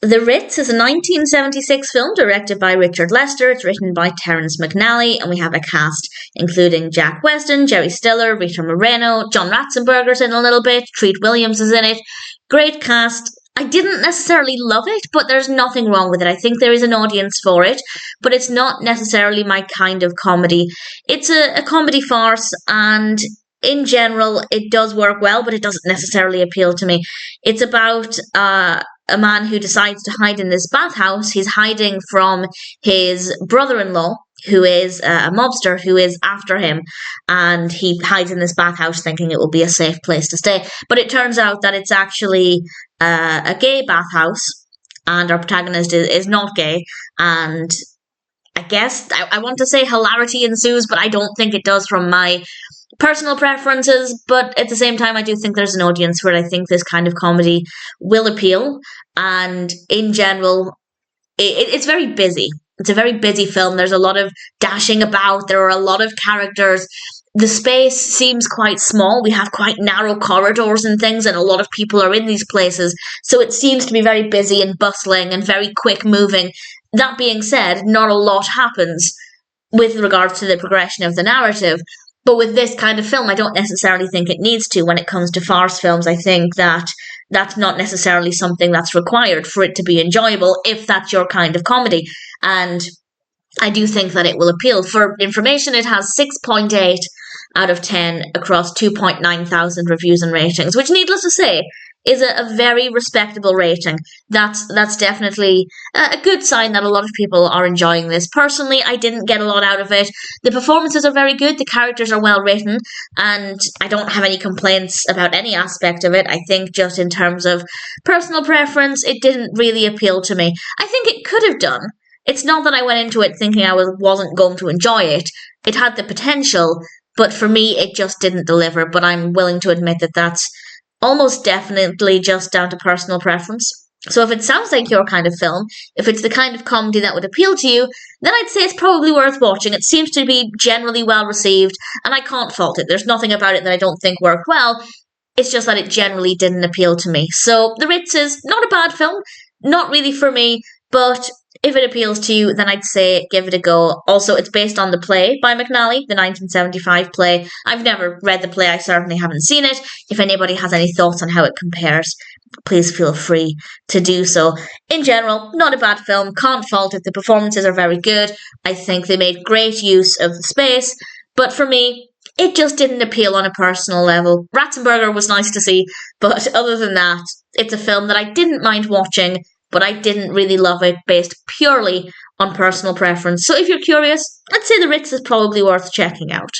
The Ritz is a 1976 film directed by Richard Lester. It's written by Terrence McNally, and we have a cast including Jack Weston, Jerry Stiller, Rita Moreno, John Ratzenberger's in a little bit, Treat Williams is in it. Great cast. I didn't necessarily love it, but there's nothing wrong with it. I think there is an audience for it, but it's not necessarily my kind of comedy. It's a comedy farce, and in general, it does work well, but it doesn't necessarily appeal to me. It's about a man who decides to hide in this bathhouse. He's hiding from his brother-in-law, who is a mobster who is after him, and he hides in this bathhouse thinking it will be a safe place to stay. But it turns out that it's actually a gay bathhouse, and our protagonist is not gay, and I guess I want to say hilarity ensues, but I don't think it does from my personal preferences. But at the same time, I do think there's an audience where I think this kind of comedy will appeal. And in general, it's very busy. It's a very busy film. There's a lot of dashing about. There are a lot of characters. The space seems quite small. We have quite narrow corridors and things, and a lot of people are in these places. So it seems to be very busy and bustling and very quick moving. That being said, not a lot happens with regards to the progression of the narrative. But with this kind of film, I don't necessarily think it needs to. When it comes to farce films, I think that that's not necessarily something that's required for it to be enjoyable, if that's your kind of comedy. And I do think that it will appeal. For information, it has 6.8 out of 10 across 2.9 thousand reviews and ratings, which, needless to say, is a very respectable rating. That's definitely a good sign that a lot of people are enjoying this. Personally, I didn't get a lot out of it. The performances are very good, the characters are well written, and I don't have any complaints about any aspect of it. I think just in terms of personal preference, it didn't really appeal to me. I think it could have done. It's not that I went into it thinking I wasn't going to enjoy it. It had the potential, but for me, it just didn't deliver. But I'm willing to admit that that's almost definitely just down to personal preference. So if it sounds like your kind of film, if it's the kind of comedy that would appeal to you, then I'd say it's probably worth watching. It seems to be generally well received, and I can't fault it. There's nothing about it that I don't think worked well. It's just that it generally didn't appeal to me. So The Ritz is not a bad film, not really for me, but if it appeals to you, then I'd say give it a go. Also, it's based on the play by McNally, the 1975 play. I've never read the play. I certainly haven't seen it. If anybody has any thoughts on how it compares, please feel free to do so. In general, not a bad film. Can't fault it. The performances are very good. I think they made great use of the space. But for me, it just didn't appeal on a personal level. Ratzenberger was nice to see, but other than that, it's a film that I didn't mind watching, but I didn't really love it based purely on personal preference. So if you're curious, I'd say The Ritz is probably worth checking out.